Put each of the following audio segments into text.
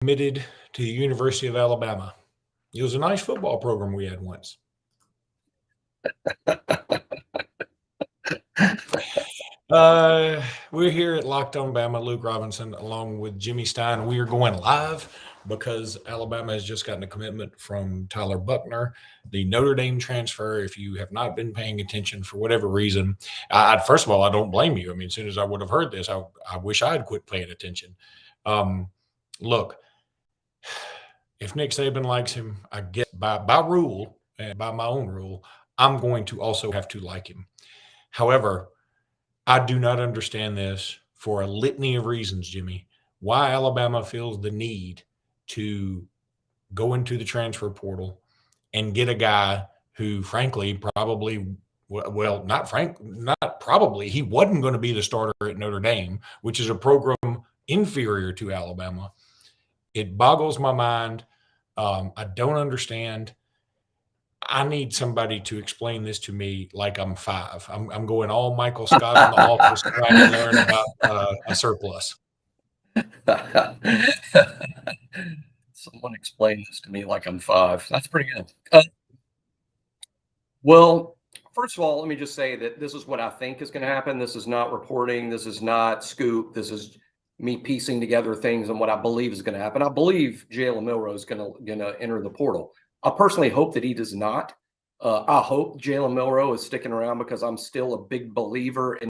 Committed to the University of Alabama. It was a nice football program we had once. We're here at Locked On Bama. Luke Robinson, along with Jimmy Stein. We are going live because Alabama has just gotten a commitment from Tyler Buchner, the Notre Dame transfer. If you have not been paying attention for whatever reason, first of all, I don't blame you. I mean, as soon as I would have heard this, I wish I had quit paying attention. Look, if Nick Saban likes him, I guess by rule and by my own rule, I'm going to also have to like him. However, I do not understand this for a litany of reasons, Jimmy. Why Alabama feels the need to go into the transfer portal and get a guy who, frankly, probably, well, not probably, he wasn't going to be the starter at Notre Dame, which is a program inferior to Alabama. It boggles my mind. I don't understand. I need somebody to explain this to me like I'm five. I'm going all Michael Scott on the office trying to learn about a surplus. Someone explain this to me like I'm five. That's pretty good. Well, first of all, let me just say that this is what I think is going to happen. This is not reporting. This is not scoop. This is me piecing together things and what I believe is going to happen. I believe Jalen Milroe is going to enter the portal. I personally hope that he does not. I hope Jalen Milroe is sticking around because I'm still a big believer in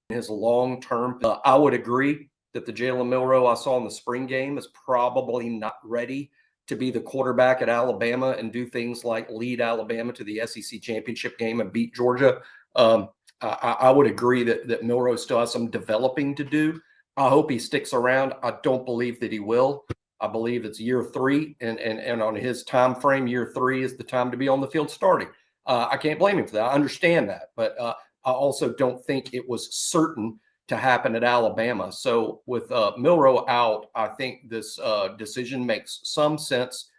his long-term. I would agree that the Jalen Milroe I saw in the spring game is probably not ready to be the quarterback at Alabama and do things like lead Alabama to the SEC championship game and beat Georgia. I would agree that Milroe still has some developing to do. I hope he sticks around. I don't believe that he will. I believe it's year three, and on his time frame, year three is the time to be on the field starting. I can't blame him for that. I understand that, but I also don't think it was certain to happen at Alabama. So with Milroe out, I think this decision makes some sense.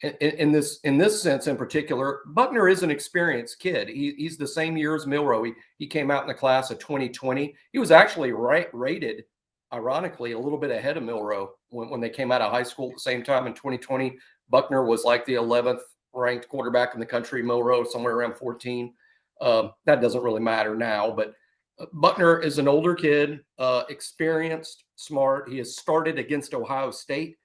In this sense, in particular, Buchner is an experienced kid. He's the same year as Milroe. He came out in the class of 2020. He was actually rated, ironically, a little bit ahead of Milroe when they came out of high school at the same time in 2020. Buchner was like the 11th ranked quarterback in the country. Milroe somewhere around 14. That doesn't really matter now, but Buchner is an older kid, experienced, smart. He has started against Ohio State.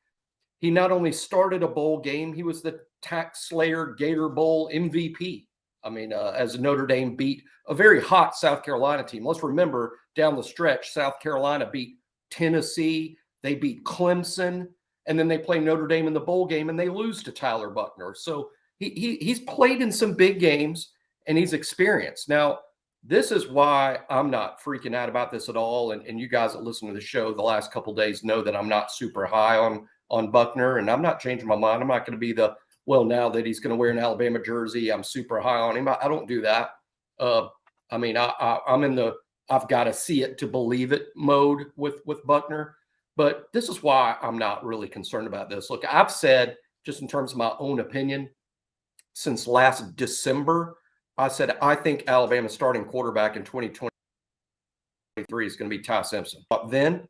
He not only started a bowl game, he was the Tax Slayer Gator Bowl MVP. I mean, as Notre Dame beat a very hot South Carolina team. Let's remember down the stretch, South Carolina beat Tennessee, they beat Clemson, and then they play Notre Dame in the bowl game and they lose to Tyler Buchner. So he's played in some big games and he's experienced. Now, this is why I'm not freaking out about this at all. And you guys that listen to the show the last couple of days know that I'm not super high on Buchner, and I'm not changing my mind. I'm not going to be now that he's going to wear an Alabama jersey, I'm super high on him. I don't do that. I mean, I'm in the I've got to see it to believe it mode with Buchner. But this is why I'm not really concerned about this. Look, I've said, just in terms of my own opinion, since last December, I said I think Alabama's starting quarterback in 2023 is going to be Ty Simpson. But then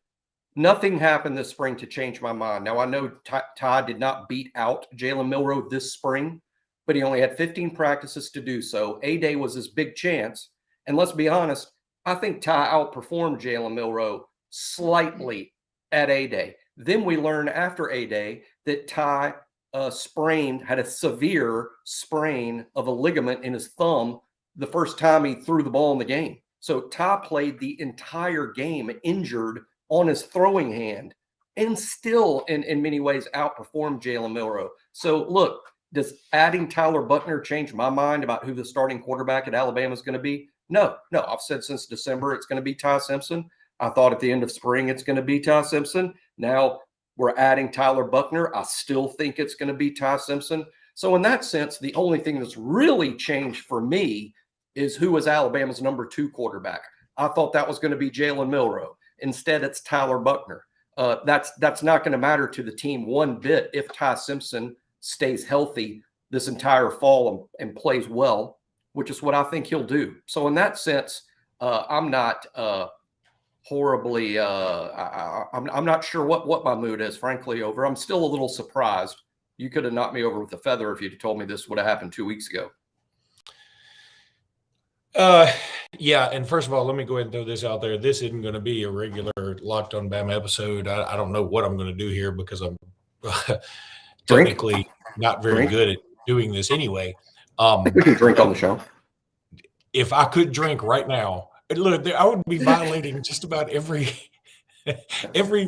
nothing happened this spring to change my mind. Now, I know Ty did not beat out Jalen Milroe this spring, but he only had 15 practices to do so. A-Day was his big chance. And let's be honest, I think Ty outperformed Jalen Milroe slightly at A-Day. Then we learned after A-Day that Ty had a severe sprain of a ligament in his thumb the first time he threw the ball in the game. So Ty played the entire game injured on his throwing hand and still in many ways outperformed Jalen Milroe. So look, does adding Tyler Buchner change my mind about who the starting quarterback at Alabama is going to be? No. I've said since December it's going to be Ty Simpson. I thought at the end of spring it's going to be Ty Simpson. Now we're adding Tyler Buchner. I still think it's going to be Ty Simpson. So in that sense, the only thing that's really changed for me is who was Alabama's number 2 quarterback. I thought that was going to be Jalen Milroe. Instead, it's Tyler Buchner. That's not going to matter to the team one bit if Ty Simpson stays healthy this entire fall and plays well, which is what I think he'll do. So in that sense, I'm not horribly. I'm not sure what my mood is, frankly. Over, I'm still a little surprised. You could have knocked me over with a feather if you'd told me this would have happened 2 weeks ago. Yeah, and first of all, let me go ahead and throw this out there. This isn't going to be a regular Locked on Bama episode. I don't know what I'm going to do here because I'm technically not very good at doing this anyway. We can drink on the show. If I could drink right now, look, I would be violating just about every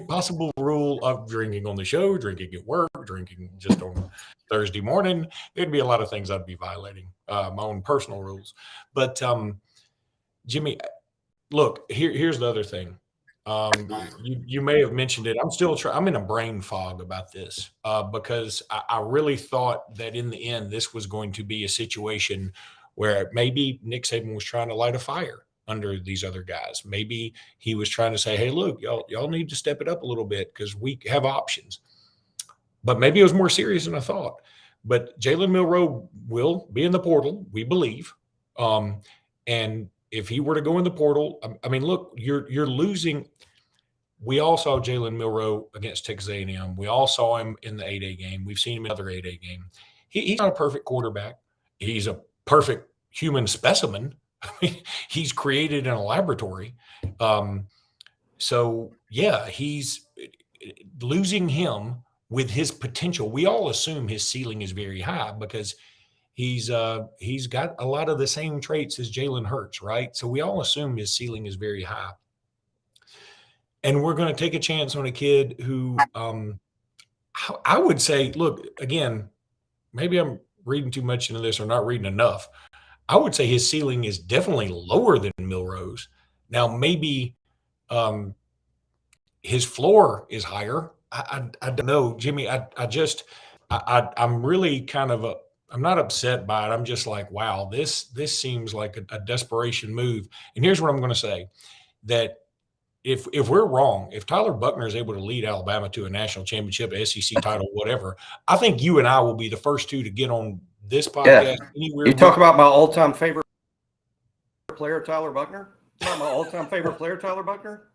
possible rule of drinking on the show, drinking at work, drinking just on Thursday morning. There'd be a lot of things I'd be violating, my own personal rules. But Jimmy, look, here's the other thing. You may have mentioned it. I'm in a brain fog about this because I really thought that in the end this was going to be a situation where maybe Nick Saban was trying to light a fire under these other guys. Maybe he was trying to say, "Hey, look, y'all need to step it up a little bit because we have options." But maybe it was more serious than I thought. But Jalen Milroe will be in the portal, we believe, and if he were to go in the portal, I mean, look, you're losing. We all saw Jalen Milroe against Texas A&M. We all saw him in the 8A game. We've seen him in other 8A game. He's not a perfect quarterback. He's a perfect human specimen. I mean, he's created in a laboratory. So yeah, he's losing him with his potential. We all assume his ceiling is very high because he's got a lot of the same traits as Jalen Hurts, right? So we all assume his ceiling is very high. And we're going to take a chance on a kid who I would say, look, again, maybe I'm reading too much into this or not reading enough. I would say his ceiling is definitely lower than Milroe's. Now, maybe his floor is higher. I don't know, Jimmy. I'm really kind of I'm not upset by it. I'm just like, wow, this seems like a desperation move. And here's what I'm going to say: that if we're wrong, if Tyler Buchner is able to lead Alabama to a national championship, SEC title, whatever, I think you and I will be the first two to get on this podcast. Yeah. You talk about my all-time favorite player, Tyler Buchner. Not my all-time favorite player, Tyler Buchner.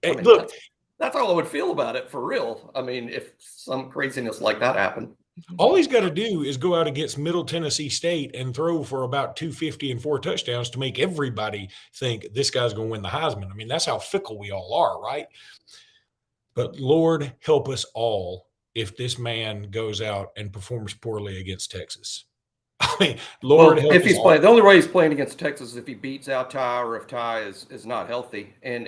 I mean, look, that's all I would feel about it, for real. I mean, if some craziness like that happened. All he's got to do is go out against Middle Tennessee State and throw for about 250 and 4 touchdowns to make everybody think this guy's going to win the Heisman. I mean, that's how fickle we all are, right? But Lord help us all if this man goes out and performs poorly against Texas. I mean, Lord help if us he's all. playing, the only way he's playing against Texas is if he beats out Ty or if Ty is not healthy. And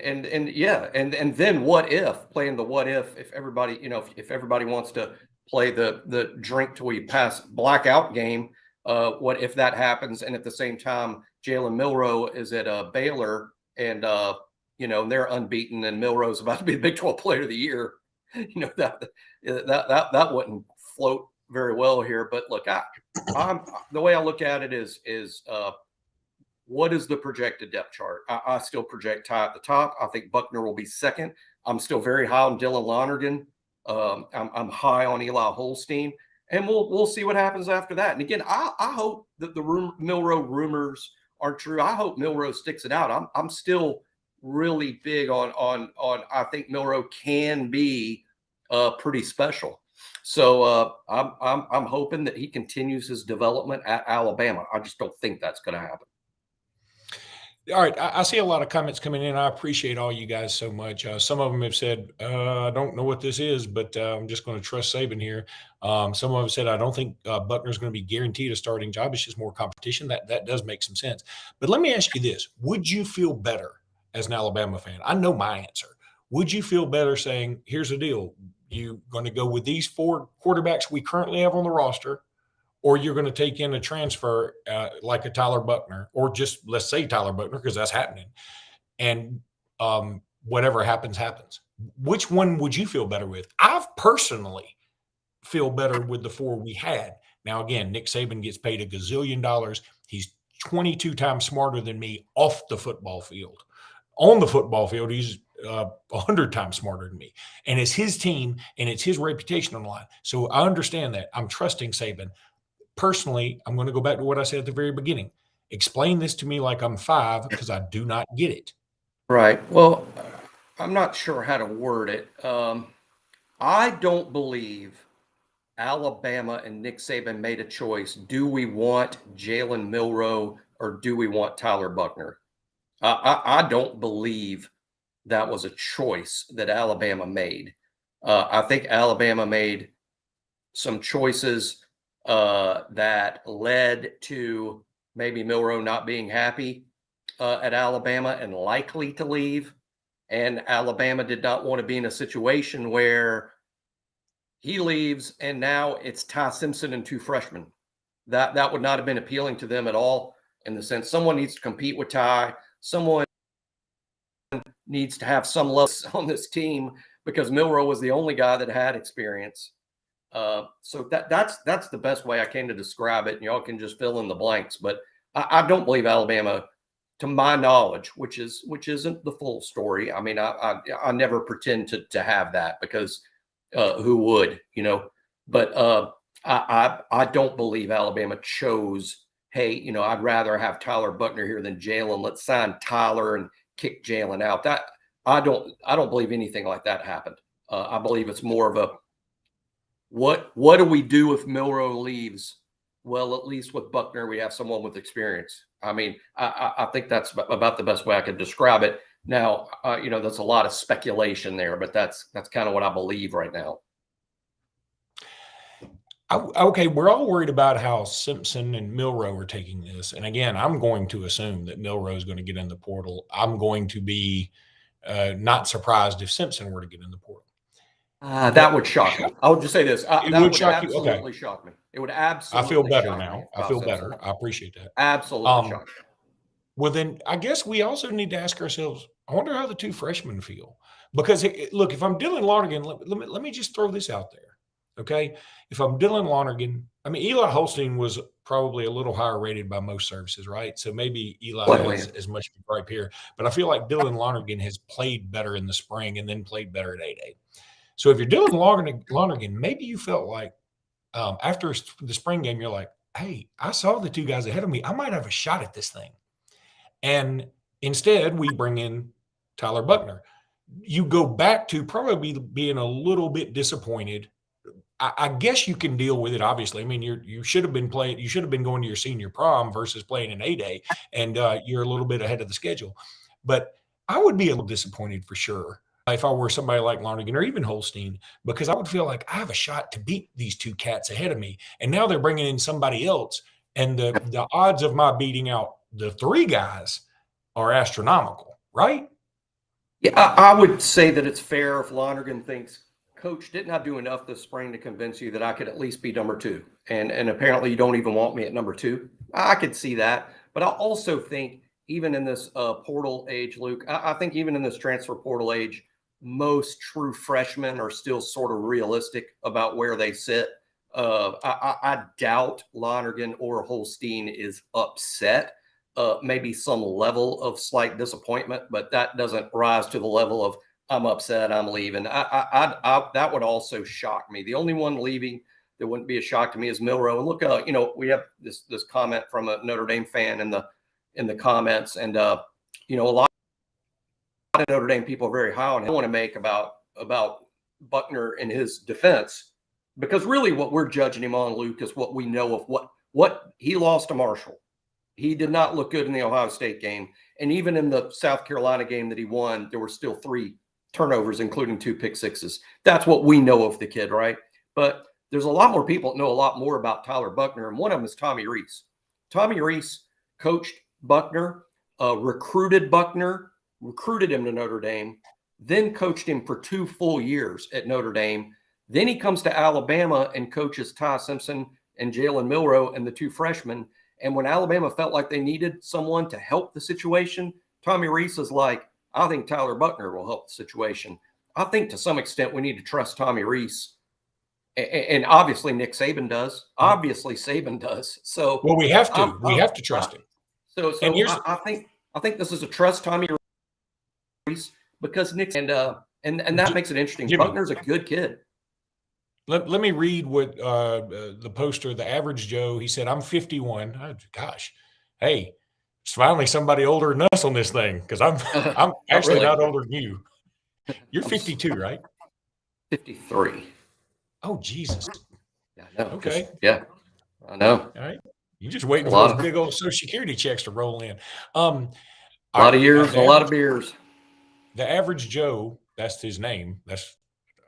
then what if, playing the what if everybody, if everybody wants to play the drink till we pass blackout game, what if that happens? And at the same time, Jalen Milroe is at Baylor and they're unbeaten and Milroe's about to be the Big 12 Player of the Year. That wouldn't float very well here. But look, I'm the way I look at it is what is the projected depth chart? I still project Ty at the top. I think Buchner will be second. I'm still very high on Dylan Lonergan. I'm high on Eli Holstein, and we'll see what happens after that. And again, I hope that the Milroe rumors are true. I hope Milroe sticks it out. I'm still really big on I think Milroe can be pretty special. So I'm hoping that he continues his development at Alabama. I just don't think that's going to happen. All right. I see a lot of comments coming in. I appreciate all you guys so much. Some of them have said, I don't know what this is, but I'm just going to trust Saban here. Some of them said, I don't think Buchner is going to be guaranteed a starting job. It's just more competition. That does make some sense. But let me ask you this. Would you feel better as an Alabama fan? I know my answer. Would you feel better saying, here's the deal. You're going to go with these 4 quarterbacks we currently have on the roster, or you're going to take in a transfer like a Tyler Buchner, or just let's say Tyler Buchner, because that's happening. And whatever happens, happens. Which one would you feel better with? I've personally feel better with the 4 we had. Now, again, Nick Saban gets paid $1 gazillion. He's 22 times smarter than me off the football field. On the football field, he's 100 times smarter than me. And it's his team, and it's his reputation on the line. So I understand that. I'm trusting Saban. Personally, I'm going to go back to what I said at the very beginning. Explain this to me like I'm 5 because I do not get it. Right. Well, I'm not sure how to word it. I don't believe Alabama and Nick Saban made a choice. Do we want Jalen Milroe or do we want Tyler Buchner? I don't believe that was a choice that Alabama made. I think Alabama made some choices that led to maybe Milroe not being happy at Alabama and likely to leave. And Alabama did not want to be in a situation where he leaves and now it's Ty Simpson and two freshmen. That would not have been appealing to them at all, in the sense someone needs to compete with Ty, someone needs to have some level on this team, because Milroe was the only guy that had experience. So that's the best way I can to describe it. And y'all can just fill in the blanks. But I don't believe Alabama, to my knowledge, which isn't the full story. I mean, I never pretend to have that, because who would, you know? But I don't believe Alabama chose, hey, you know, I'd rather have Tyler Buchner here than Jalen. Let's sign Tyler and kick Jalen out. That I don't believe anything like that happened. I believe it's more of a, what do we do if Milroe leaves? Well, at least with Buchner, we have someone with experience. I mean, I think that's about the best way I could describe it. Now, you know, that's a lot of speculation there, but that's kind of what I believe right now. Okay, we're all worried about how Simpson and Milroe are taking this. And again, I'm going to assume that Milroe is going to get in the portal. I'm going to be not surprised if Simpson were to get in the portal. That would shock me. I would just say this. It That would would shock you. Okay. absolutely shock me. It would I feel absolutely better shock me now. if I Ty feel Simpson. better. I appreciate that. Absolutely shock me. Well, then I guess we also need to ask ourselves, I wonder how the two freshmen feel. Because look, if I'm Dylan Lonergan, let me just throw this out there. Okay. If I'm Dylan Lonergan, I mean, Eli Holstein was probably a little higher rated by most services, right? So maybe Eli has as much gripe here. But I feel like Dylan Lonergan has played better in the spring and then played better at 8A. So if you're Dylan Lonergan, maybe you felt like after the spring game, you're like, hey, I saw the two guys ahead of me. I might have a shot at this thing. And instead, we bring in Tyler Buchner. You go back to probably being a little bit disappointed. I guess you can deal with it. Obviously, I mean, you should have been playing. You should have been going to your senior prom versus playing an 8A, and you're a little bit ahead of the schedule. But I would be a little disappointed for sure if I were somebody like Lonergan or even Holstein, because I would feel like I have a shot to beat these two cats ahead of me, and now they're bringing in somebody else, and the odds of my beating out the three guys are astronomical, right? Yeah, I would say that it's fair if Lonergan thinks, Coach, didn't I do enough this spring to convince you that I could at least be number two? And apparently you don't even want me at number two. I could see that. But I also think, even in this portal age, Luke, I think even in this transfer portal age, most true freshmen are still sort of realistic about where they sit. I doubt Lonergan or Holstein is upset. Maybe some level of slight disappointment, but that doesn't rise to the level of, I'm upset, I'm leaving. That would also shock me. The only one leaving that wouldn't be a shock to me is Milroe. And look, you know, we have this comment from a Notre Dame fan in the comments, and you know, a lot of Notre Dame people are very high on him. I want to make about Buchner in his defense, because really what we're judging him on, Luke, is what we know of what he lost to Marshall. He did not look good in the Ohio State game. And even in the South Carolina game that he won, there were still 3 turnovers, including 2 pick sixes. That's what we know of the kid, right? But there's a lot more people that know a lot more about Tyler Buchner, and one of them is Tommy Rees. Tommy Rees coached Buchner, recruited him to Notre Dame, then coached him for 2 full years at Notre Dame. Then he comes to Alabama and coaches Ty Simpson and Jalen Milroe and the 2 freshmen. And when Alabama felt like they needed someone to help the situation, Tommy Rees is like, I think Tyler Buchner will help the situation. I think to some extent we need to trust Tommy Rees. And obviously Nick Saban does. Obviously Saban does. So well, we have to. We have to trust him. So I think this is a trust Tommy Rees, because Nick and that makes it interesting. Jimmy, Buchner's a good kid. Let me read what the poster, the average Joe, he said, I'm 51. Oh, gosh. Hey, It's finally somebody older than us on this thing, because I'm actually really. not older than you. You're I'm 52, right? 53. Oh, Jesus. Yeah, I know. Okay. Yeah, I know. All right. You're just waiting A for those lot of big old Social Security checks to roll in. years, and a lot of beers. The average Joe, that's his name.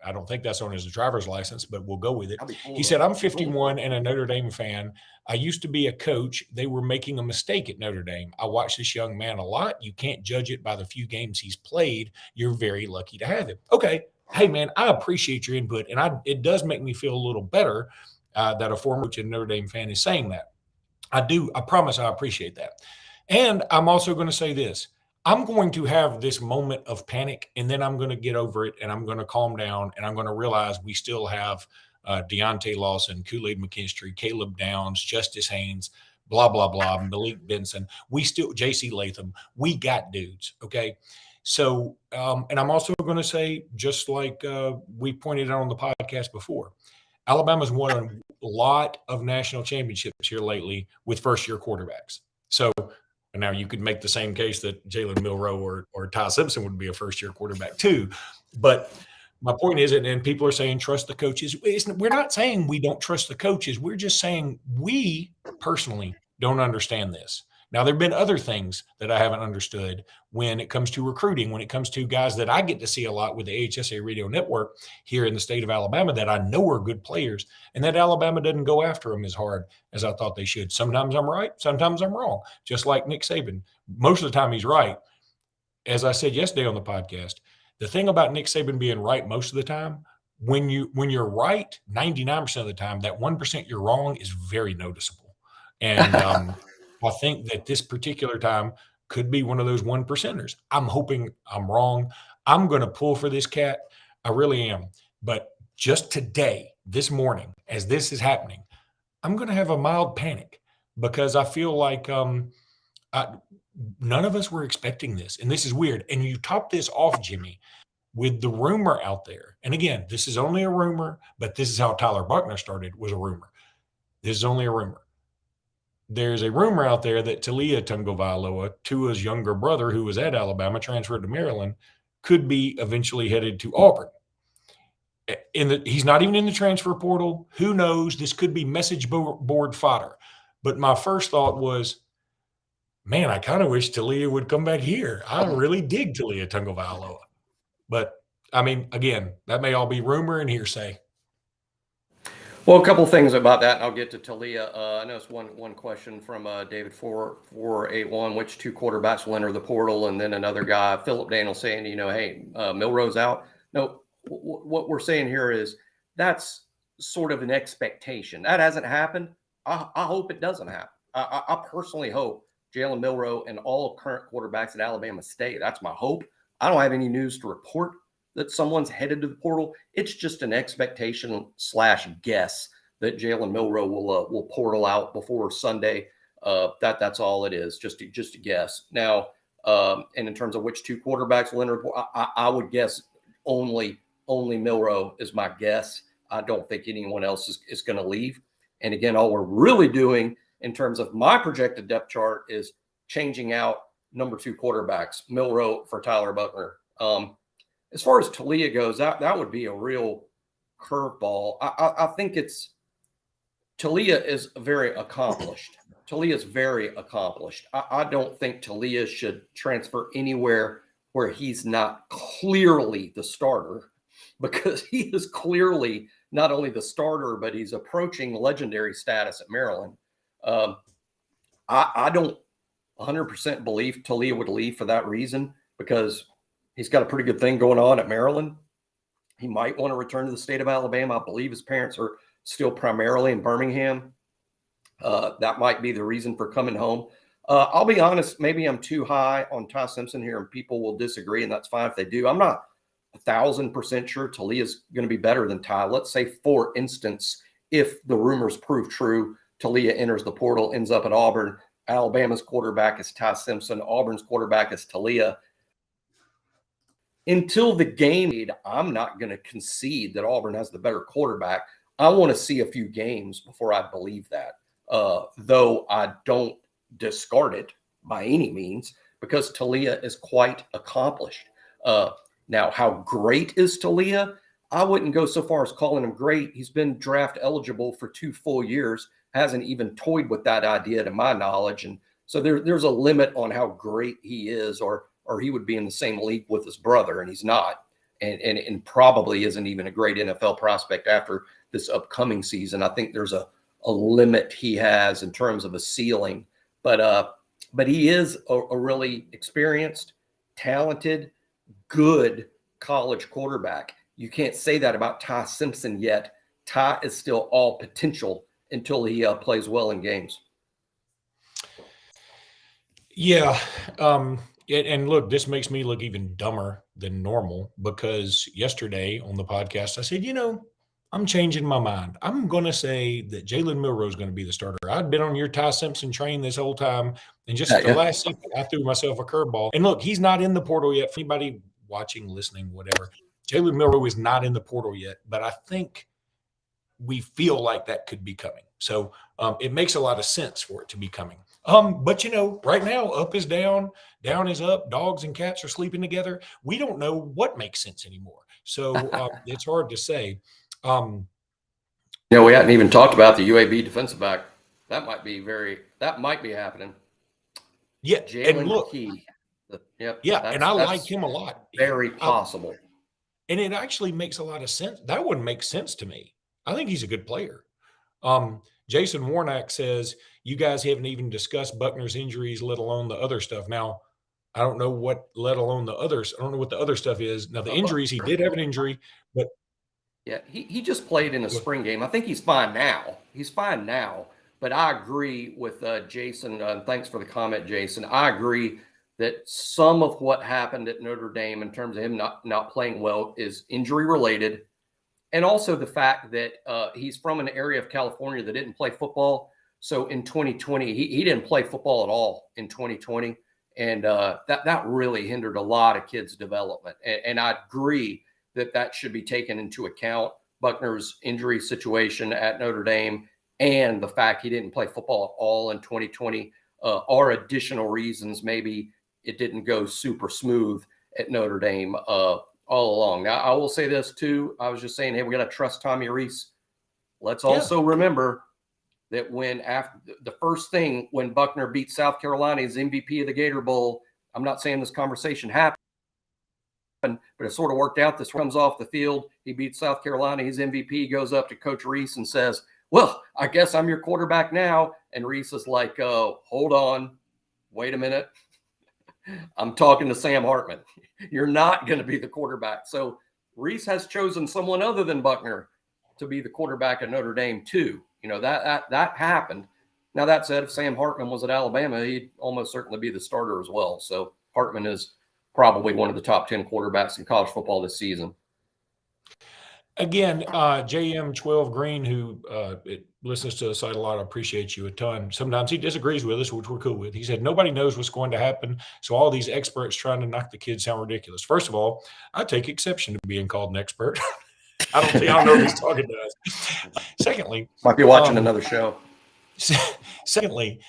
I don't think that's on his driver's license, but we'll go with it. I'll be cool He though. said, I'm 51 and a Notre Dame fan. I used to be a coach. They were making a mistake at Notre Dame. I watch this young man a lot. You can't judge it by the few games he's played. You're very lucky to have him. Okay. Hey, man, I appreciate your input. And it does make me feel a little better that a former coach and Notre Dame fan is saying that. I do. I promise I appreciate that. And I'm also going to say this. I'm going to have this moment of panic, and then I'm going to get over it, and I'm going to calm down, and I'm going to realize we still have Deontay Lawson, Kool-Aid McKinstry, Caleb Downs, Justice Haynes, blah, blah, blah, Malik Benson. We still, J.C. Latham, we got dudes, okay? So, and I'm also going to say, just like we pointed out on the podcast before, Alabama's won a lot of national championships here lately with first-year quarterbacks. So now you could make the same case that Jalen Milroe or Ty Simpson would be a first-year quarterback too. But my point is, and people are saying trust the coaches. We're not saying we don't trust the coaches. We're just saying we personally don't understand this. Now, there have been other things that I haven't understood when it comes to recruiting, when it comes to guys that I get to see a lot with the AHSA radio network here in the state of Alabama that I know are good players, and that Alabama doesn't go after them as hard as I thought they should. Sometimes I'm right, sometimes I'm wrong, just like Nick Saban. Most of the time he's right. As I said yesterday on the podcast, the thing about Nick Saban being right most of the time, when you're right 99% of the time, that 1% you're wrong is very noticeable. And I think that this particular time could be one of those 1%ers. I'm hoping I'm wrong. I'm going to pull for this cat. I really am. But just today, this morning, as this is happening, I'm going to have a mild panic because I feel like none of us were expecting this. And this is weird. And you top this off, Jimmy, with the rumor out there. And again, this is only a rumor, but this is how Tyler Buchner started, was a rumor. This is only a rumor. There's a rumor out there that Talia Tagovailoa, Tua's younger brother, who was at Alabama, transferred to Maryland, could be eventually headed to Auburn. He's not even in the transfer portal. Who knows? This could be message board fodder. But my first thought was, man, I kind of wish Talia would come back here. I really dig Talia Tagovailoa. But, I mean, again, that may all be rumor and hearsay. Well, a couple things about that, and I'll get to Talia. I know it's one question from David 4481, which two quarterbacks will enter the portal, and then another guy, Philip Daniel, saying, hey, Milroe's out. No, what we're saying here is that's sort of an expectation. That hasn't happened. I hope it doesn't happen. I personally hope Jalen Milroe and all current quarterbacks at Alabama stay. That's my hope. I don't have any news to report that someone's headed to the portal. It's just an expectation / guess that Jalen Milroe will portal out before Sunday. That's all it is, just a guess. Now, and in terms of which two quarterbacks will enter, I would guess only Milroe is my guess. I don't think anyone else is going to leave. And again, all we're really doing in terms of my projected depth chart is changing out number two quarterbacks, Milroe for Tyler Buchner. As far as Talia goes, that would be a real curveball. I think Talia is very accomplished. Talia is very accomplished. I don't think Talia should transfer anywhere where he's not clearly the starter, because he is clearly not only the starter, but he's approaching legendary status at Maryland. I don't 100% believe Talia would leave for that reason, because he's got a pretty good thing going on at Maryland. He might want to return to the state of Alabama. I believe his parents are still primarily in Birmingham. That might be the reason for coming home. I'll be honest, maybe I'm too high on Ty Simpson here, and people will disagree, and that's fine if they do. I'm not 1,000% sure Talia's going to be better than Ty. Let's say, for instance, if the rumors prove true, Talia enters the portal, ends up at Auburn. Alabama's quarterback is Ty Simpson. Auburn's quarterback is Talia. Until the game, I'm not going to concede that Auburn has the better quarterback. I want to see a few games before I believe that, though I don't discard it. by any means, because Talia is quite accomplished. Now, how great is Talia? I wouldn't go so far as calling him great. He's been draft eligible for 2 full years, hasn't even toyed with that idea to my knowledge. And so there's a limit on how great he is, or he would be in the same league with his brother, and he's not. And probably isn't even a great NFL prospect after this upcoming season. I think there's a limit he has in terms of a ceiling. But he is a really experienced, talented, good college quarterback. You can't say that about Ty Simpson yet. Ty is still all potential until he plays well in games. Yeah. And look, this makes me look even dumber than normal because yesterday on the podcast, I said, I'm changing my mind. I'm going to say that Jalen Milroe is going to be the starter. I'd been on your Ty Simpson train this whole time. And just at the last second, I threw myself a curveball. And look, he's not in the portal yet. For anybody watching, listening, whatever, Jalen Milroe is not in the portal yet. But I think we feel like that could be coming. So it makes a lot of sense for it to be coming. But right now, up is down, down is up. Dogs and cats are sleeping together. We don't know what makes sense anymore. So it's hard to say. We hadn't even talked about the UAB defensive back. That might be happening. Yeah, Jalen McKee. And I like him a lot. Very possible. And it actually makes a lot of sense. That wouldn't make sense to me. I think he's a good player. Jason Warnock says, you guys haven't even discussed Buchner's injuries, let alone the other stuff. Now, I don't know what, let alone the others. I don't know what the other stuff is. Now, the injuries, he did have an injury, but. Yeah, he just played in a spring game. I think he's fine now. But I agree with Jason. Thanks for the comment, Jason. I agree that some of what happened at Notre Dame in terms of him not playing well is injury related. And also the fact that he's from an area of California that didn't play football. So in 2020, he didn't play football at all in 2020. And that really hindered a lot of kids' development. And I agree that should be taken into account. Buchner's injury situation at Notre Dame and the fact he didn't play football at all in 2020 are additional reasons maybe it didn't go super smooth at Notre Dame all along. Now, I will say this too. I was just saying, hey, we got to trust Tommy Rees. Let's also remember that after the first thing when Buchner beat South Carolina as MVP of the Gator Bowl, I'm not saying this conversation happened, but it sort of worked out. This comes off the field. He beats South Carolina. He's MVP, goes up to Coach Rees and says, well, I guess I'm your quarterback now. And Rees is like, hold on, wait a minute. I'm talking to Sam Hartman. You're not going to be the quarterback. So Rees has chosen someone other than Buchner to be the quarterback at Notre Dame too. That happened. Now, that said, if Sam Hartman was at Alabama, he'd almost certainly be the starter as well. So Hartman is probably one of the top 10 quarterbacks in college football this season. Again, JM12 Green, who listens to the site a lot, I appreciate you a ton. Sometimes he disagrees with us, which we're cool with. He said, nobody knows what's going to happen, so all these experts trying to knock the kids sound ridiculous. First of all, I take exception to being called an expert. I don't know if he's talking to us. Secondly, might be watching another show. Secondly,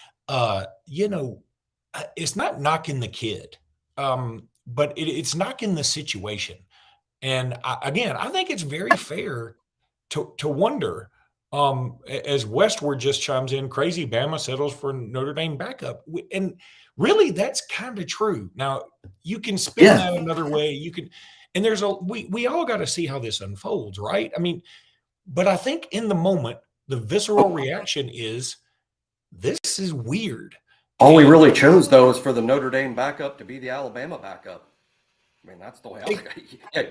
it's not knocking the kid, but it's knocking the situation. And I think it's very fair to wonder, as Westward just chimes in, crazy Bama settles for Notre Dame backup. And really, that's kind of true. Now, you can spin that another way. And we all got to see how this unfolds, right? I mean, but I think in the moment, the visceral reaction is, this is weird. All we really chose, though, is for the Notre Dame backup to be the Alabama backup. I mean, that's the way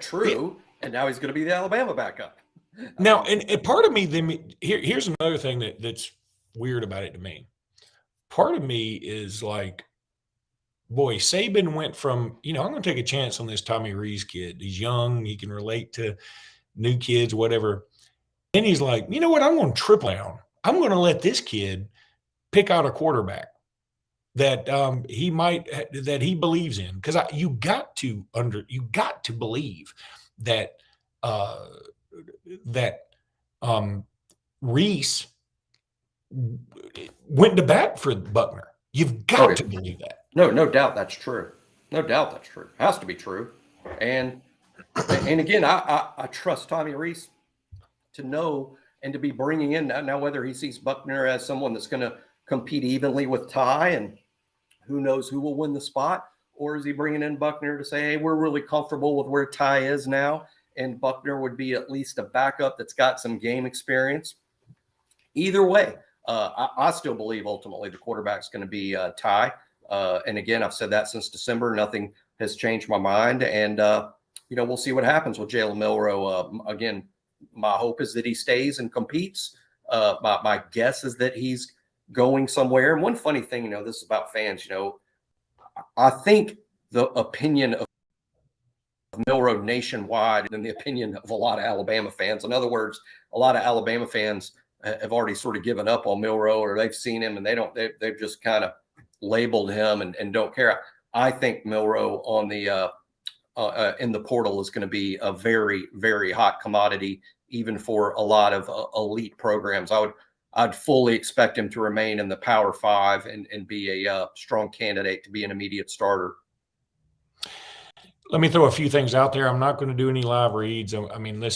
true. And now he's going to be the Alabama backup. Now, and part of me, here's another thing that's weird about it to me. Part of me is like, boy, Saban went from, I'm going to take a chance on this Tommy Rees kid. He's young. He can relate to new kids, whatever. And he's like, you know what? I'm going to triple down. I'm going to let this kid pick out a quarterback that he believes in, because you got to believe that Rees went to bat for Buchner. You've got to believe that. No doubt that's true. No doubt that's true. Has to be true. And again, I trust Tommy Rees to know and to be bringing in now whether he sees Buchner as someone that's going to compete evenly with Ty, and who knows who will win the spot, or is he bringing in Buchner to say, hey, we're really comfortable with where Ty is now, and Buchner would be at least a backup that's got some game experience. Either way, I still believe ultimately the quarterback's going to be Ty. And again, I've said that since December. Nothing has changed my mind. And, we'll see what happens with Jalen Milroe. Again, my hope is that he stays and competes. My guess is that he's going somewhere. And one funny thing, this is about fans, I think the opinion of Milroe nationwide than the opinion of a lot of Alabama fans. In other words, a lot of Alabama fans have already sort of given up on Milroe, or they've seen him and they've just kind of labeled him and don't care. I think Milroe on the in the portal is going to be a very, very hot commodity, even for a lot of elite programs. I'd fully expect him to remain in the Power Five and be a strong candidate to be an immediate starter. Let me throw a few things out there. I'm not going to do any live reads. I mean,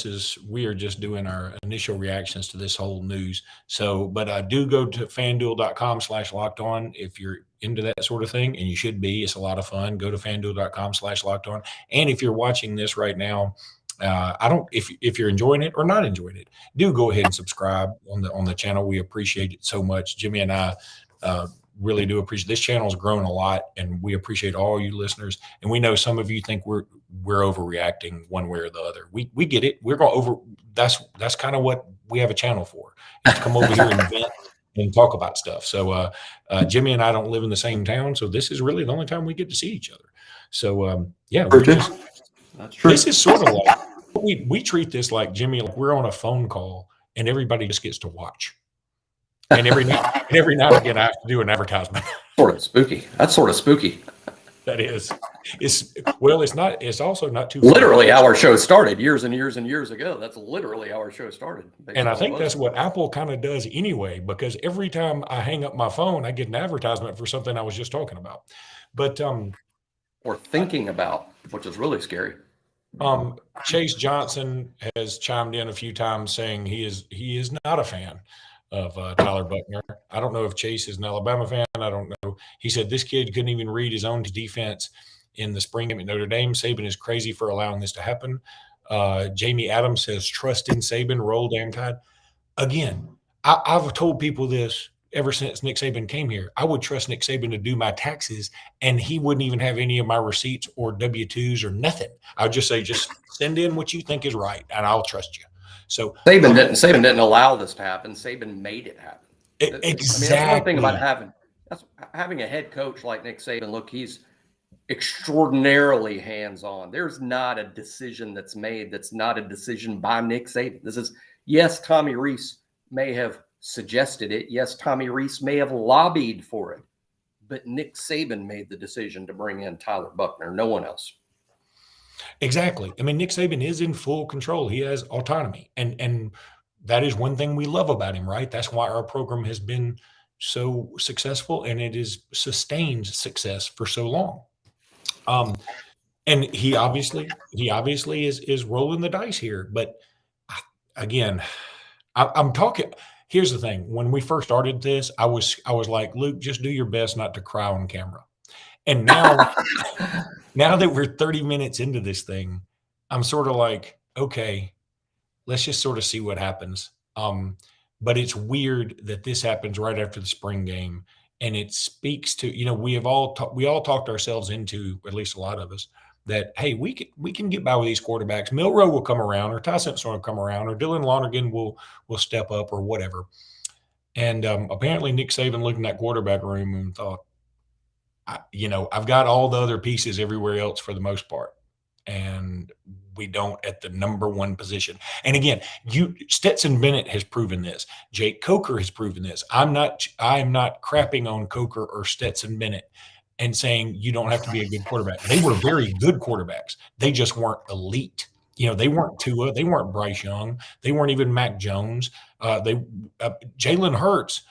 we are just doing our initial reactions to this whole news. So, but I do go to fanduel.com/lockedon if you're into that sort of thing, and you should be. It's a lot of fun. Go to fanduel.com/lockedon. And if you're watching this right now, if you're enjoying it or not enjoying it, do go ahead and subscribe on the channel. We appreciate it so much. Jimmy and I really do appreciate this channel has grown a lot, and we appreciate all you listeners. And we know some of you think we're overreacting one way or the other. We get it. We're going over. That's kind of what we have a channel for, is to come over here and vent and talk about stuff. So Jimmy and I don't live in the same town, so this is really the only time we get to see each other. So That's true. This is sort of like we treat this like, Jimmy, like we're on a phone call and everybody just gets to watch. And every now and again, I have to do an advertisement. Sort of spooky. That's sort of spooky. That is. It's also not too literally how our show started years and years and years ago. That's literally how our show started. And I think that's what Apple kind of does anyway, because every time I hang up my phone, I get an advertisement for something I was just talking about. But or thinking about, which is really scary. Chase Johnson has chimed in a few times saying he is not a fan of Tyler Buchner. I don't know if Chase is an Alabama fan. I don't know. He said this kid couldn't even read his own defense in the spring game at Notre Dame. Saban is crazy for allowing this to happen. Jamie Adams says, trust in Saban, roll damn Tide. Again, I've told people this ever since Nick Saban came here. I would trust Nick Saban to do my taxes, and he wouldn't even have any of my receipts or W-2s or nothing. I would just say, just send in what you think is right, and I'll trust you. So Saban didn't allow this to happen. Saban made it happen. Exactly. I mean, that's one thing about having a head coach like Nick Saban. Look, he's extraordinarily hands-on. There's not a decision that's made that's not a decision by Nick Saban. This is, yes, Tommy Rees may have suggested it. Yes, Tommy Rees may have lobbied for it, but Nick Saban made the decision to bring in Tyler Buchner, no one else. Exactly. I mean, Nick Saban is in full control. He has autonomy. And that is one thing we love about him, right? That's why our program has been so successful, and it is sustained success for so long. And he obviously is rolling the dice here. But again, I'm talking. Here's the thing. When we first started this, I was like, Luke, just do your best not to cry on camera. And now, now that we're 30 minutes into this thing, I'm sort of like, okay, let's just sort of see what happens. But it's weird that this happens right after the spring game, and it speaks to, we all talked ourselves into, at least a lot of us, that hey, we can get by with these quarterbacks. Milroe will come around, or Ty Simpson will come around, or Dylan Lonergan will step up, or whatever. And apparently, Nick Saban looked in that quarterback room and thought, I've got all the other pieces everywhere else for the most part, and we don't at the number one position. And again, Stetson Bennett has proven this. Jake Coker has proven this. I'm not crapping on Coker or Stetson Bennett and saying you don't have to be a good quarterback. They were very good quarterbacks. They just weren't elite. They weren't Tua. They weren't Bryce Young. They weren't even Mac Jones. Jalen Hurts.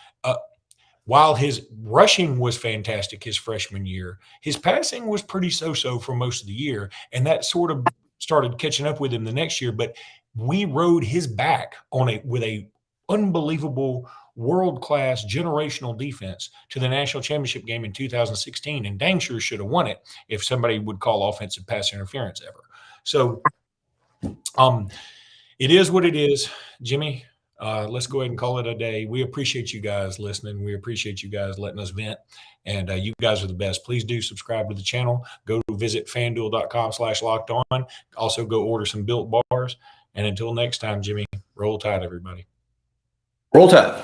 while his rushing was fantastic his freshman year, his passing was pretty so-so for most of the year, and that sort of started catching up with him the next year. But we rode his back with a unbelievable world-class generational defense to the national championship game in 2016, and dang sure should have won it if somebody would call offensive pass interference ever. So it is what it is, Jimmy. Let's go ahead and call it a day. We appreciate you guys listening. We appreciate you guys letting us vent. And you guys are the best. Please do subscribe to the channel. Go visit fanduel.com/locked on. Also go order some Built bars. And until next time, Jimmy, roll tide, everybody. Roll Tide.